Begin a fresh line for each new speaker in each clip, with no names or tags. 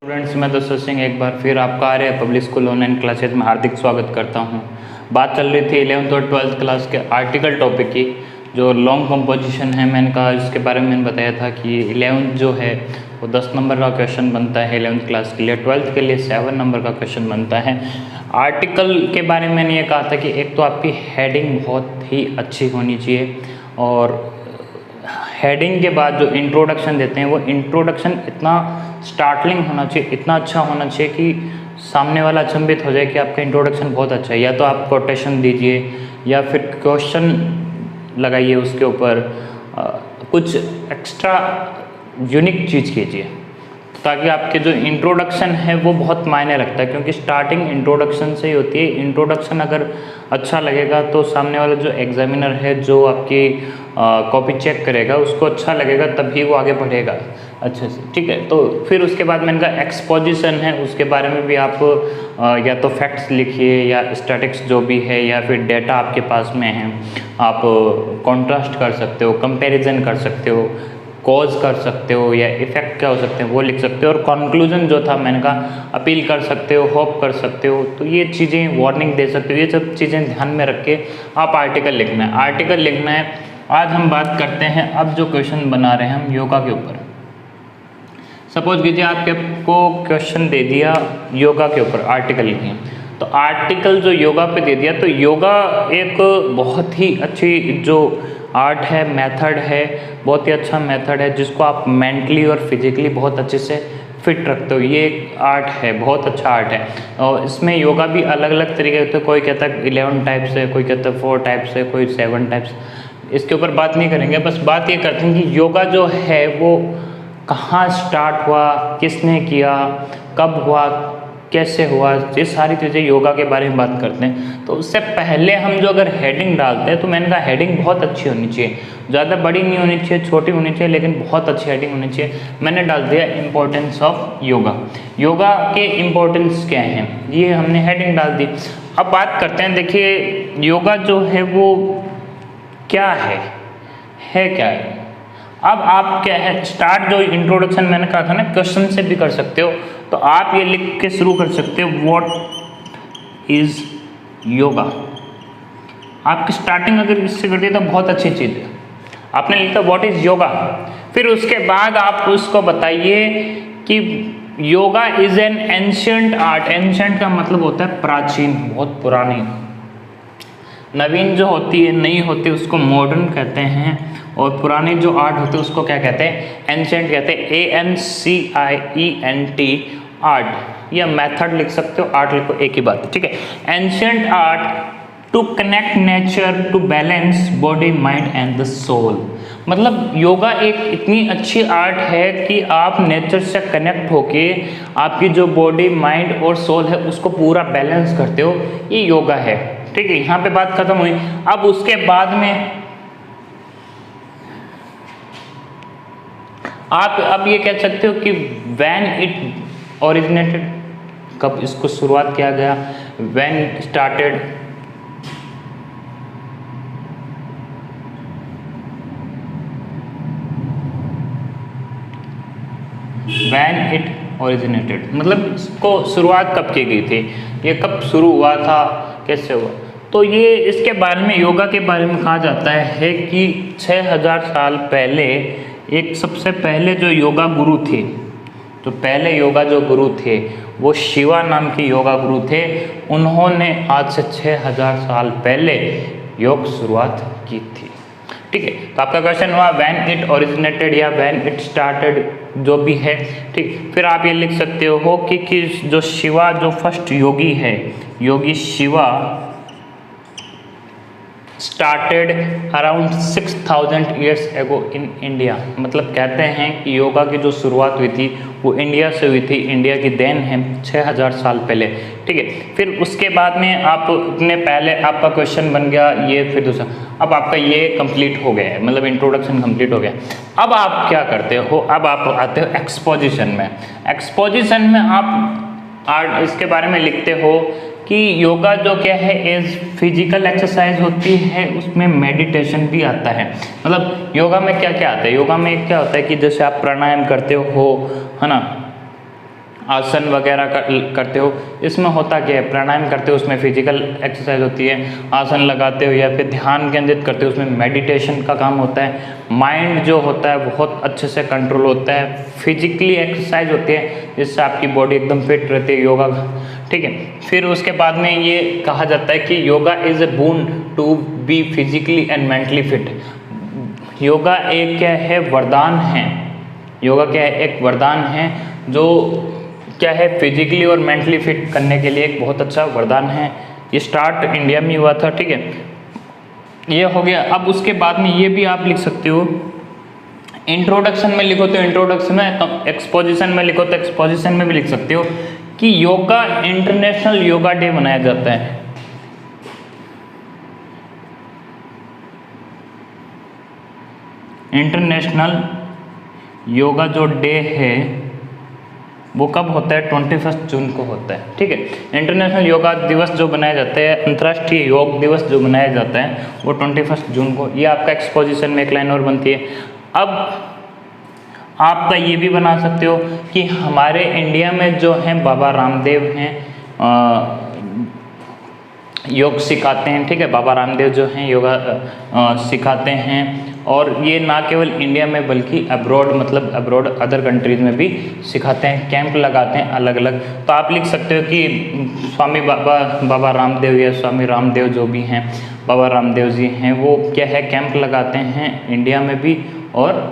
Students, मैं दोस्तों सिंह एक बार फिर आपका आर्य पब्लिक स्कूल ऑनलाइन क्लासेज में हार्दिक स्वागत करता हूं। बात चल रही थी 11th और 12th क्लास के आर्टिकल टॉपिक की, जो लॉन्ग कंपोजिशन है। मैंने कहा इसके बारे में मैंने बताया था कि 11th जो है वो 10 नंबर का क्वेश्चन बनता है 11th क्लास के लिए, 12th के लिए 7 नंबर का क्वेश्चन बनता है। आर्टिकल के बारे में मैंने ये कहा था कि एक तो आपकी हेडिंग बहुत ही अच्छी होनी चाहिए, और हेडिंग के बाद जो इंट्रोडक्शन देते हैं वो इंट्रोडक्शन इतना स्टार्टलिंग होना चाहिए, इतना अच्छा होना चाहिए कि सामने वाला अचंभित हो जाए कि आपका इंट्रोडक्शन बहुत अच्छा है। या तो आप कोटेशन दीजिए या फिर क्वेश्चन लगाइए, उसके ऊपर कुछ एक्स्ट्रा यूनिक चीज़ कीजिए, ताकि आपके जो इंट्रोडक्शन है वो बहुत मायने रखता है, क्योंकि स्टार्टिंग इंट्रोडक्शन से ही होती है। इंट्रोडक्शन अगर अच्छा लगेगा तो सामने वाला जो एग्जामिनर है, जो आपकी कॉपी चेक करेगा, उसको अच्छा लगेगा, तभी वो आगे बढ़ेगा अच्छे से। ठीक है, तो फिर उसके बाद मैंने कहा एक्सपोजिशन है, उसके बारे में भी आप या तो फैक्ट्स लिखिए या स्टैटिक्स जो भी है, या फिर डेटा आपके पास में है, आप कॉन्ट्रास्ट कर सकते हो, कंपैरिजन कर सकते हो, कॉज कर सकते हो, या इफेक्ट क्या हो सकते हैं वो लिख सकते हो, और कंक्लूजन जो था मैंने कहा अपील कर सकते हो, होप कर सकते हो। तो ये चीज़ें वार्निंग दे सकते हो, ये सब चीज़ें ध्यान में रख के आप आर्टिकल लिखना है। आर्टिकल लिखना है। आज हम बात करते हैं, अब जो क्वेश्चन बना रहे हैं हम योगा के ऊपर। सपोज कीजिए आपको क्वेश्चन दे दिया योगा के ऊपर, आर्टिकल लिखिए। तो आर्टिकल जो योगा पे दे दिया, तो योगा एक बहुत ही अच्छी जो आर्ट है, मेथड है, बहुत ही अच्छा मेथड है, जिसको आप मेंटली और फिजिकली बहुत अच्छे से फिट रखते हो। ये एक आर्ट है, बहुत अच्छा आर्ट है। और इसमें योगा भी अलग अलग तरीके के, कोई कहता है 11 टाइप्स है, कोई कहता है 4 टाइप्स है, कोई 7 टाइप्स। इसके ऊपर बात नहीं करेंगे, बस बात ये करते हैं कि योगा जो है वो कहाँ स्टार्ट हुआ, किसने किया, कब हुआ, कैसे हुआ, ये सारी चीज़ें योगा के बारे में बात करते हैं। तो उससे पहले हम जो अगर हेडिंग डालते हैं, तो मैंने कहा हेडिंग बहुत अच्छी होनी चाहिए, ज़्यादा बड़ी नहीं होनी चाहिए, छोटी होनी चाहिए, लेकिन बहुत अच्छी हेडिंग होनी चाहिए। मैंने डाल दिया इम्पोर्टेंस ऑफ योगा। योगा के इम्पोर्टेंस क्या हैं, ये हमने हेडिंग डाल दी। अब बात करते हैं, देखिए योगा जो है वो क्या है क्या है। अब आप क्या है, स्टार्ट जो इंट्रोडक्शन मैंने कहा था ना, क्वेश्चन से भी कर सकते हो। तो आप ये लिख के शुरू कर सकते हो, व्हाट इज योगा। आपकी स्टार्टिंग अगर इससे करती है तो बहुत अच्छी चीज़ है। आपने लिखा व्हाट इज योगा, फिर उसके बाद आप उसको बताइए कि yoga is an ancient art. Ancient का मतलब होता है प्राचीन, बहुत पुरानी। नवीन जो होती है, नई होती है, उसको मॉडर्न कहते हैं, और पुराने जो आर्ट होते हैं उसको क्या कहते हैं, एंशिएंट कहते हैं। ANCIENT आर्ट, या मेथड लिख सकते हो, आर्ट लिखो, एक ही बात है। ठीक है, ancient art to connect nature to balance body, mind and the soul. मतलब योगा एक इतनी अच्छी आर्ट है कि आप नेचर से कनेक्ट होके आपकी जो बॉडी, माइंड और सोल है उसको पूरा बैलेंस करते हो, ये योगा है। ठीक है, यहाँ पे बात खत्म हुई। अब उसके बाद में आप अब ये कह सकते हो कि व्हेन इट ओरिजिनेटेड, कब इसको शुरुआत किया गया, when it started. When it originated मतलब इसको शुरुआत कब की गई थी, ये कब शुरू हुआ था, कैसे हुआ। तो ये इसके बारे में, योगा के बारे में कहा जाता है कि 6000 साल पहले एक सबसे पहले जो योगा गुरु थे, तो पहले योगा जो गुरु थे वो शिवा नाम के योगा गुरु थे। उन्होंने आज से 6000 साल पहले योग शुरुआत की थी। ठीक है, तो आपका क्वेश्चन हुआ व्हेन इट ओरिजिनेटेड या व्हेन इट स्टार्टेड, जो भी है। ठीक, फिर आप ये लिख सकते हो कि जो शिवा, जो फर्स्ट योगी है, योगी Shiva started around 6000 years ago in India. मतलब कहते हैं कि योगा की जो शुरुआत हुई थी वो इंडिया से हुई थी, इंडिया की देन है 6000 साल पहले। ठीक है, फिर उसके बाद में आप अपने पहले आपका क्वेश्चन बन गया ये, फिर दूसरा, अब आपका ये कंप्लीट हो गया है, मतलब इंट्रोडक्शन कंप्लीट हो गया। अब आप क्या करते हो, अब आप आते हो एक्सपोजिशन में। एक्सपोजिशन में आप इसके बारे में लिखते हो कि योगा जो क्या है एज फिजिकल एक्सरसाइज होती है, उसमें मेडिटेशन भी आता है। मतलब योगा में क्या क्या आता है, योगा में क्या होता है कि जैसे आप प्राणायाम करते हो, है ना, आसन वगैरह करते हो, इसमें होता क्या है, प्राणायाम करते हो उसमें फिजिकल एक्सरसाइज होती है, आसन लगाते हो या फिर ध्यान केंद्रित करते हो उसमें मेडिटेशन का काम होता है, माइंड जो होता है बहुत अच्छे से कंट्रोल होता है, फिजिकली एक्सरसाइज होती है जिससे आपकी बॉडी एकदम फिट रहती है योगा, ठीक है। फिर उसके बाद में ये कहा जाता है कि yoga is a boon to be physically and mentally fit. Yoga एक क्या है, वरदान है। योगा क्या है, एक वरदान है जो क्या है, फिजिकली और मेंटली फिट करने के लिए एक बहुत अच्छा वरदान है। ये स्टार्ट इंडिया में हुआ था, ठीक है, ये हो गया। अब उसके बाद में ये भी आप लिख सकते हो, इंट्रोडक्शन में लिखो तो इंट्रोडक्शन में, एक्सपोजिशन में लिखो तो एक्सपोजिशन में भी लिख सकते हो कि योगा इंटरनेशनल योगा डे मनाया जाता है। इंटरनेशनल योगा जो डे है वो कब होता है, 21 जून को होता है, ठीक है। इंटरनेशनल योगा दिवस जो मनाया जाता है, अंतर्राष्ट्रीय योग दिवस जो मनाया जाता है वो 21 जून को। ये आपका एक्सपोजिशन में एक लाइन और बनती है। अब आपका ये भी बना सकते हो कि हमारे इंडिया में जो हैं बाबा रामदेव हैं, योग सिखाते हैं, ठीक है। बाबा रामदेव जो हैं योगा सिखाते हैं और ये ना केवल इंडिया में बल्कि अब्रॉड, मतलब अब्रॉड अदर कंट्रीज़ में भी सिखाते हैं, कैंप लगाते हैं अलग अलग। तो आप लिख सकते हो कि स्वामी बाबा रामदेव या स्वामी रामदेव जो भी हैं, बाबा रामदेव जी हैं, वो क्या है, कैंप लगाते हैं इंडिया में भी और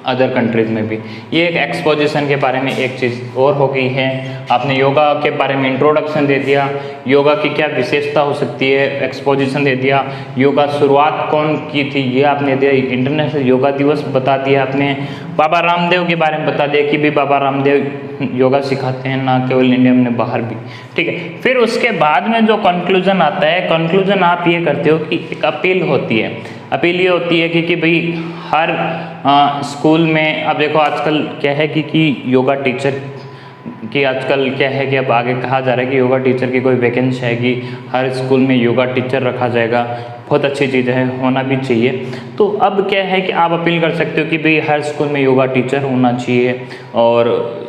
अदर कंट्रीज़ में भी। ये एक एक्सपोजिशन के बारे में एक चीज़ और हो गई है। आपने योगा के बारे में इंट्रोडक्शन दे दिया, योगा की क्या विशेषता हो सकती है एक्सपोजिशन दे दिया, योगा शुरुआत कौन की थी ये आपने दिया, इंटरनेशनल योगा दिवस बता दिया आपने, बाबा रामदेव के बारे में बता दिया कि भी बाबा रामदेव योगा सिखाते हैं ना केवल इंडिया में बाहर भी, ठीक है। फिर उसके बाद में जो कंक्लूजन आता है, कंक्लूजन आप ये करते हो कि एक अपील होती है। अपील ये होती है कि भाई हर स्कूल में, अब देखो आजकल क्या है कि योगा टीचर की आजकल क्या है कि अब आगे कहा जा रहा है कि योगा टीचर की कोई वैकेंसी है कि हर स्कूल में योगा टीचर रखा जाएगा। बहुत अच्छी चीज़ है, होना भी चाहिए। तो अब क्या है कि आप अपील कर सकते हो कि भाई हर स्कूल में योगा टीचर होना चाहिए और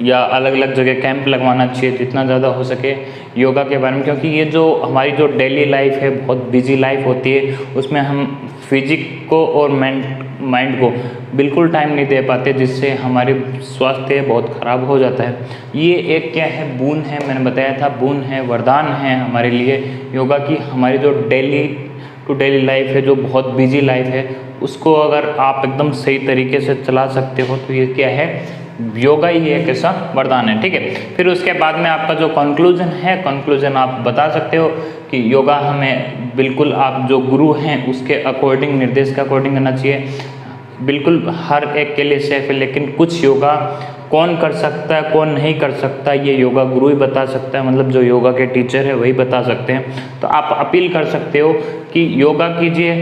या अलग अलग जगह कैंप लगवाना चाहिए जितना ज़्यादा हो सके योगा के बारे में, क्योंकि ये जो हमारी जो डेली लाइफ है बहुत बिजी लाइफ होती है, उसमें हम फिजिक को और माइंड को बिल्कुल टाइम नहीं दे पाते, जिससे हमारे स्वास्थ्य बहुत ख़राब हो जाता है। ये एक क्या है, बून है, मैंने बताया था बून है, वरदान है हमारे लिए योगा की। हमारी जो डेली टू डेली लाइफ है, जो बहुत बिजी लाइफ है, उसको अगर आप एकदम सही तरीके से चला सकते हो तो ये क्या है, योगा ही एक ऐसा वरदान है, ठीक है। फिर उसके बाद में आपका जो कंक्लूजन है, कंक्लूजन आप बता सकते हो कि योगा हमें बिल्कुल, आप जो गुरु हैं उसके अकॉर्डिंग, निर्देश के अकॉर्डिंग करना चाहिए। बिल्कुल हर एक के लिए सेफ है, लेकिन कुछ योगा कौन कर सकता है कौन नहीं कर सकता ये योगा गुरु ही बता सकता है, मतलब जो योगा के टीचर है वही बता सकते हैं। तो आप अपील कर सकते हो कि योगा कीजिए,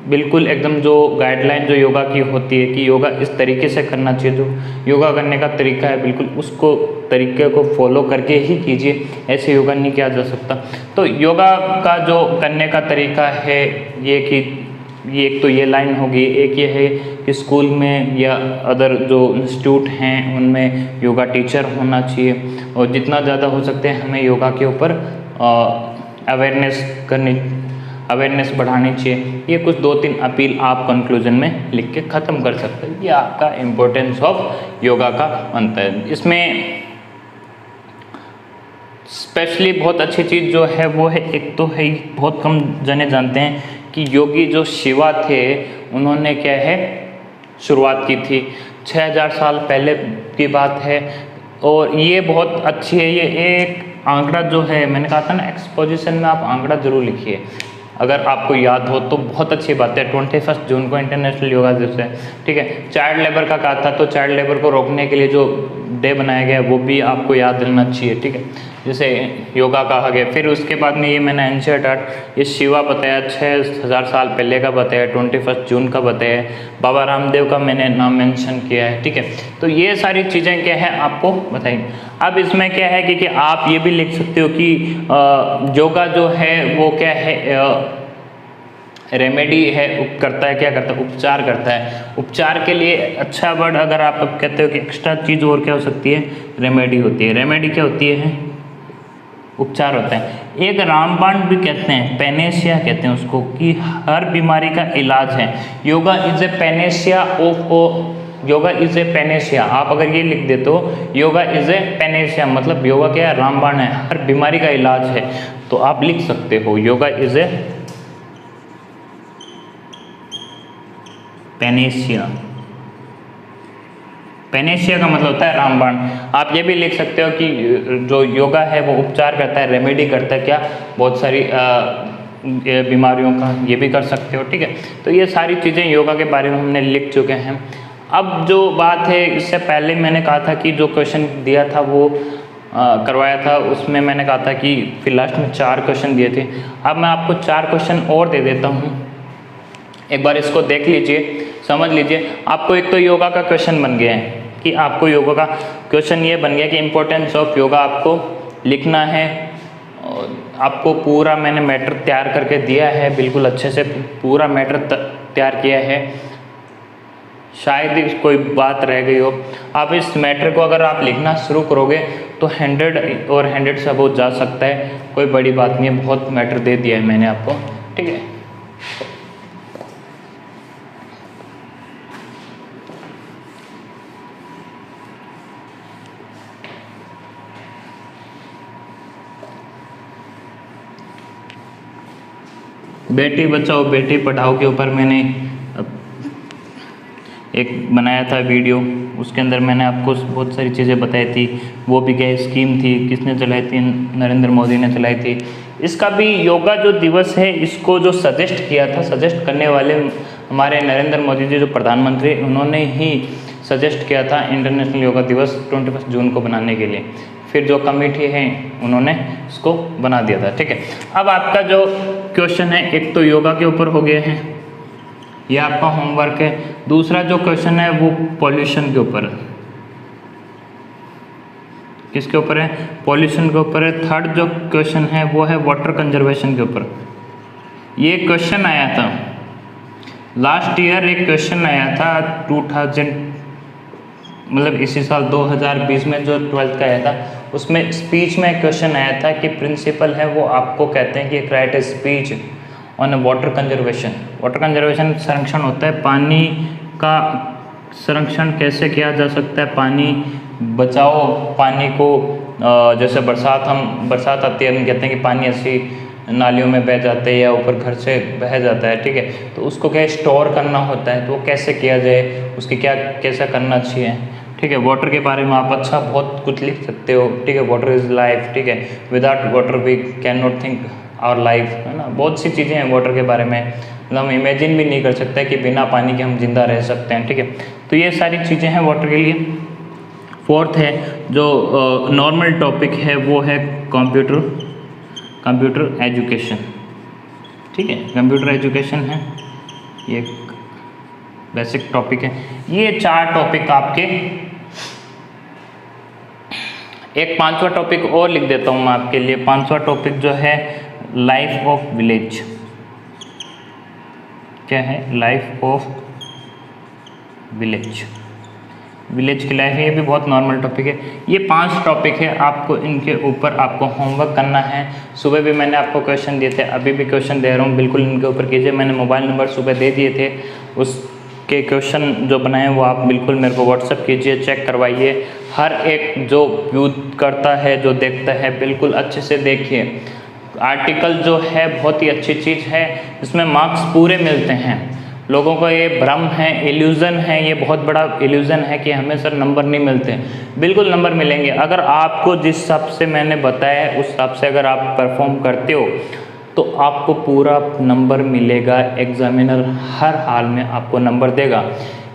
बिल्कुल एकदम जो गाइडलाइन जो योगा की होती है कि योगा इस तरीके से करना चाहिए, जो योगा करने का तरीका है बिल्कुल उसको तरीके को फॉलो करके ही कीजिए, ऐसे योगा नहीं किया जा सकता। तो योगा का जो करने का तरीका है ये कि ये एक तो ये लाइन होगी, एक ये है कि स्कूल में या अदर जो इंस्टीट्यूट हैं उनमें योगा टीचर होना चाहिए और जितना ज़्यादा हो सकते हैं हमें योगा के ऊपर अवेयरनेस बढ़ानी चाहिए। ये कुछ 2-3 अपील आप कंक्लूजन में लिख के ख़त्म कर सकते हैं। ये आपका इम्पोर्टेंस ऑफ योगा का अंत है। इसमें स्पेशली बहुत अच्छी चीज़ जो है वो है, एक तो है बहुत कम जने जानते हैं कि योगी जो शिवा थे उन्होंने क्या है शुरुआत की थी, 6000 साल पहले की बात है। और ये बहुत अच्छी है, ये एक आंकड़ा जो है, मैंने कहा था ना एक्सपोजिशन में आप आंकड़ा जरूर लिखिए अगर आपको याद हो तो बहुत अच्छी बात है। 21 जून को इंटरनेशनल योगा दिवस है, ठीक है। चाइल्ड लेबर का कहा था, तो चाइल्ड लेबर को रोकने के लिए जो डे बनाया गया है वो भी आपको याद रहना चाहिए, ठीक है, जैसे योगा कहा गया। फिर उसके बाद में ये मैंने एंशिएंट आर्ट, ये शिवा बताया, 6000 साल पहले का बताया, 21 जून का बताया, बाबा रामदेव का मैंने नाम मेंशन किया है, ठीक है। तो ये सारी चीज़ें क्या है आपको बताइए। अब इसमें क्या है कि आप ये भी लिख सकते हो कि योगा जो है वो क्या है, रेमेडी है, करता है, क्या करता है, उपचार करता है। उपचार के लिए अच्छा वर्ड अगर आप कहते हो कि एक्स्ट्रा चीज़ और क्या हो सकती है, रेमेडी होती है। रेमेडी क्या होती है, उपचार होता है। एक रामबाण भी कहते हैं, पेनेशिया कहते हैं उसको, कि हर बीमारी का इलाज है। Yoga is a Panacea of yoga is a Panacea. आप अगर ये लिख देते हो योगा इज ए पेनेशिया, मतलब योगा क्या है, रामबाण है, हर बीमारी का इलाज है। तो आप लिख सकते हो yoga is a Panacea. Panacea का मतलब होता है रामबाण। आप ये भी लिख सकते हो कि जो योगा है वो उपचार करता है, रेमेडी करता है, क्या, बहुत सारी बीमारियों का, ये भी कर सकते हो। ठीक है, तो ये सारी चीज़ें योगा के बारे में हमने लिख चुके हैं। अब जो बात है, इससे पहले मैंने कहा था कि जो क्वेश्चन दिया था वो करवाया था, उसमें मैंने कहा था कि फिर लास्ट में 4 क्वेश्चन दिए थे। अब मैं आपको 4 क्वेश्चन और दे देता हूँ, एक बार इसको देख लीजिए, समझ लीजिए। आपको एक तो योगा का क्वेश्चन बन गया है कि आपको योगा का क्वेश्चन ये बन गया कि इम्पोर्टेंस ऑफ योगा आपको लिखना है। आपको पूरा मैंने मैटर तैयार करके दिया है, बिल्कुल अच्छे से पूरा मैटर तैयार किया है। शायद ही कोई बात रह गई हो। आप इस मैटर को अगर आप लिखना शुरू करोगे तो 100 और 100 से बहुत जा सकता है, कोई बड़ी बात नहीं है, बहुत मैटर दे दिया है मैंने आपको। ठीक है, बेटी बचाओ बेटी पढ़ाओ के ऊपर मैंने एक बनाया था वीडियो, उसके अंदर मैंने आपको बहुत सारी चीज़ें बताई थी। वो भी क्या स्कीम थी, किसने चलाई थी, नरेंद्र मोदी ने चलाई थी। इसका भी योगा जो दिवस है, इसको जो सजेस्ट किया था, सजेस्ट करने वाले हमारे नरेंद्र मोदी जी जो प्रधानमंत्री, उन्होंने ही सजेस्ट किया था इंटरनेशनल योगा दिवस 21 जून को बनाने के लिए। फिर जो कमेटी है उन्होंने इसको बना दिया था। ठीक है, अब आपका जो क्वेश्चन है, एक तो योगा के ऊपर हो गया है, ये आपका होमवर्क है। दूसरा जो क्वेश्चन है वो पॉल्यूशन के ऊपर है। किसके ऊपर है, पॉल्यूशन के ऊपर है। थर्ड जो क्वेश्चन है वो है वाटर कंजर्वेशन के ऊपर। ये क्वेश्चन आया था लास्ट ईयर, एक क्वेश्चन आया था 2000 मतलब इसी साल 2020 में जो 12th का आया था, उसमें स्पीच में क्वेश्चन आया था कि प्रिंसिपल है वो आपको कहते हैं कि right a speech on water conservation. Water conservation संरक्षण होता है, पानी का संरक्षण कैसे किया जा सकता है, पानी बचाओ, पानी को जैसे बरसात आती है, हम कहते हैं कि पानी ऐसी नालियों में बह जाते हैं या ऊपर घर से बह जाता है। ठीक है, तो उसको क्या स्टोर करना होता है, तो वो कैसे किया जाए, उसकी क्या कैसा करना चाहिए। ठीक है, वाटर के बारे में आप अच्छा बहुत कुछ लिख सकते हो। ठीक है, वाटर इज़ लाइफ। ठीक है, without water we can not think our life, है ना। बहुत सी चीज़ें हैं वाटर के बारे में, मतलब हम इमेजिन भी नहीं कर सकते कि बिना पानी के हम जिंदा रह सकते हैं। ठीक है, तो ये सारी चीज़ें हैं वाटर के लिए। फोर्थ है जो नॉर्मल टॉपिक है वो है कंप्यूटर एजुकेशन। ठीक है, कंप्यूटर एजुकेशन है, ये बेसिक टॉपिक है। ये 4 टॉपिक आपके, एक 5वां टॉपिक और लिख देता हूँ मैं आपके लिए। 5वां टॉपिक जो है लाइफ ऑफ विलेज। क्या है, लाइफ ऑफ विलेज, विलेज की लाइफ है। ये भी बहुत नॉर्मल टॉपिक है। ये 5 टॉपिक है, आपको इनके ऊपर आपको होमवर्क करना है। सुबह भी मैंने आपको क्वेश्चन दिए थे, अभी भी क्वेश्चन दे रहा हूँ, बिल्कुल इनके ऊपर कीजिए। मैंने मोबाइल नंबर सुबह दे दिए थे, उसके क्वेश्चन जो बनाए वो आप बिल्कुल मेरे को व्हाट्सअप कीजिए, चेक करवाइए। हर एक जो व्यू करता है, जो देखता है, बिल्कुल अच्छे से देखिए। आर्टिकल जो है बहुत ही अच्छी चीज़ है, इसमें मार्क्स पूरे मिलते हैं। लोगों को ये भ्रम है, इल्यूज़न है, ये बहुत बड़ा इल्यूज़न है कि हमें सर नंबर नहीं मिलते। बिल्कुल नंबर मिलेंगे, अगर आपको जिस हिसाब से मैंने बताया है उस हिसाब से अगर आप परफॉर्म करते हो तो आपको पूरा नंबर मिलेगा। एग्जामिनर हर हाल में आपको नंबर देगा।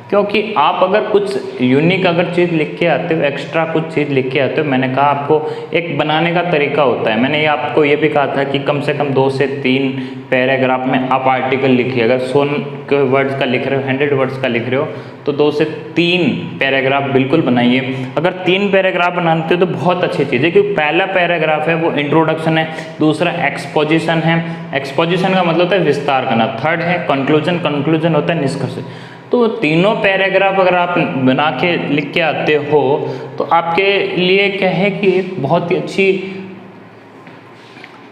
क्योंकि आप अगर कुछ यूनिक अगर चीज़ लिख के आते हो, एक्स्ट्रा कुछ चीज़ लिख के आते हो, मैंने कहा आपको एक बनाने का तरीका होता है। मैंने ये आपको ये भी कहा था कि कम से कम 2 से 3 पैराग्राफ में आप आर्टिकल लिखिए। अगर 100 वर्ड्स का लिख रहे हो, 100 वर्ड्स का लिख रहे हो, तो 2 से 3 पैराग्राफ बिल्कुल बनाइए। अगर 3 पैराग्राफ बनाते हो तो बहुत अच्छी चीज़ है, क्योंकि पहला पैराग्राफ है वो इंट्रोडक्शन है, दूसरा एक्सपोजिशन है, एक्सपोजिशन का मतलब होता है विस्तार करना, थर्ड है कंक्लूजन, कंक्लूजन होता है निष्कर्ष। तो तीनों पैराग्राफ अगर आप बना के लिख के आते हो तो आपके लिए क्या है कि एक बहुत ही अच्छी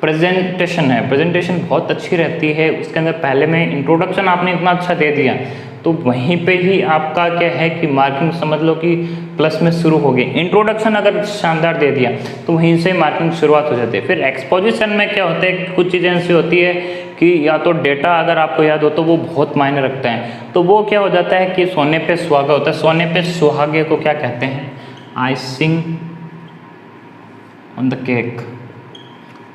प्रेजेंटेशन है, प्रेजेंटेशन बहुत अच्छी रहती है। उसके अंदर पहले में इंट्रोडक्शन आपने इतना अच्छा दे दिया तो वहीं पे ही आपका क्या है कि मार्किंग समझ लो कि प्लस में शुरू हो गई। इंट्रोडक्शन अगर शानदार दे दिया तो वहीं से मार्किंग शुरुआत हो जाती है। फिर एक्सपोजिशन में क्या होता है, कुछ चीज़ें ऐसी होती है कि या तो डेटा अगर आपको याद हो तो वो बहुत मायने रखता है, तो वो क्या हो जाता है कि सोने पे सुहागा होता है। सोने पे सुहागे को क्या कहते हैं? Icing on the cake,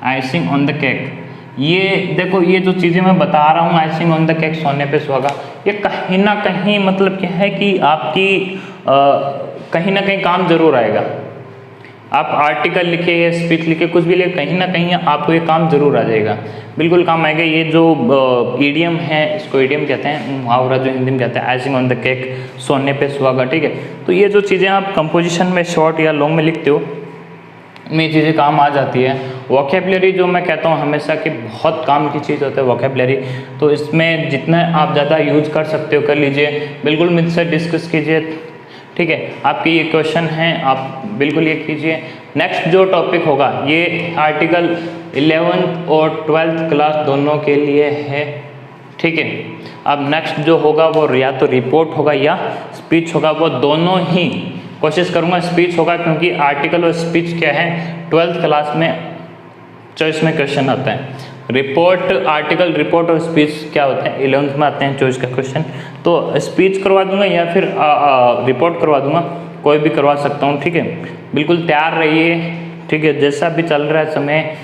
icing on the cake. ये देखो, ये जो चीज़ें मैं बता रहा हूँ, आइसिंग ऑन द केक, सोने पे सुहागा, ये कहीं ना कहीं मतलब क्या है कि आपकी कहीं ना कहीं काम जरूर आएगा। आप आर्टिकल लिखे या स्पीच लिखे, कुछ भी लिखे, कहीं ना कहीं आपको ये काम जरूर आ जाएगा, बिल्कुल काम आएगा। ये जो ईडियम है, इसको ईडियम कहते हैं, मुहावरा जो हिंदी में कहते हैं, आइसिंग ऑन द केक, सोने पे सुहागा, ठीक है। तो ये जो चीज़ें आप कंपोजिशन में शॉर्ट या लॉन्ग में लिखते हो, में चीज़ें काम आ जाती है। वोकेबलरी जो मैं कहता हूँ हमेशा कि बहुत काम की चीज़ होती है वोकेबलरी, तो इसमें जितना आप ज़्यादा यूज कर सकते हो कर लीजिए, बिल्कुल मुझसे डिस्कस कीजिए, ठीक है। आपके ये क्वेश्चन हैं, आप बिल्कुल ये कीजिए। नेक्स्ट जो टॉपिक होगा ये आर्टिकल 11th और 12th क्लास दोनों के लिए है, ठीक है। अब नेक्स्ट जो होगा वो या तो रिपोर्ट होगा या स्पीच होगा, वो दोनों ही कोशिश करूँगा स्पीच होगा, क्योंकि आर्टिकल और स्पीच क्या है 12th क्लास में चॉइस में क्वेश्चन आता है। रिपोर्ट, आर्टिकल, रिपोर्ट और स्पीच क्या होता है 11th में आते हैं चॉइस का क्वेश्चन। तो स्पीच करवा दूंगा या फिर रिपोर्ट करवा दूंगा, कोई भी करवा सकता हूँ, ठीक है। बिल्कुल तैयार रहिए, ठीक है। जैसा भी चल रहा है समय,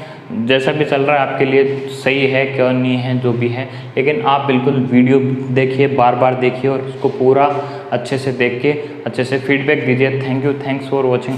जैसा भी चल रहा है आपके लिए सही है, क्यों नहीं है, जो भी है, लेकिन आप बिल्कुल वीडियो देखिए, बार बार देखिए और उसको पूरा अच्छे से देख के अच्छे से फीडबैक दीजिए। Thank you, thanks for watching.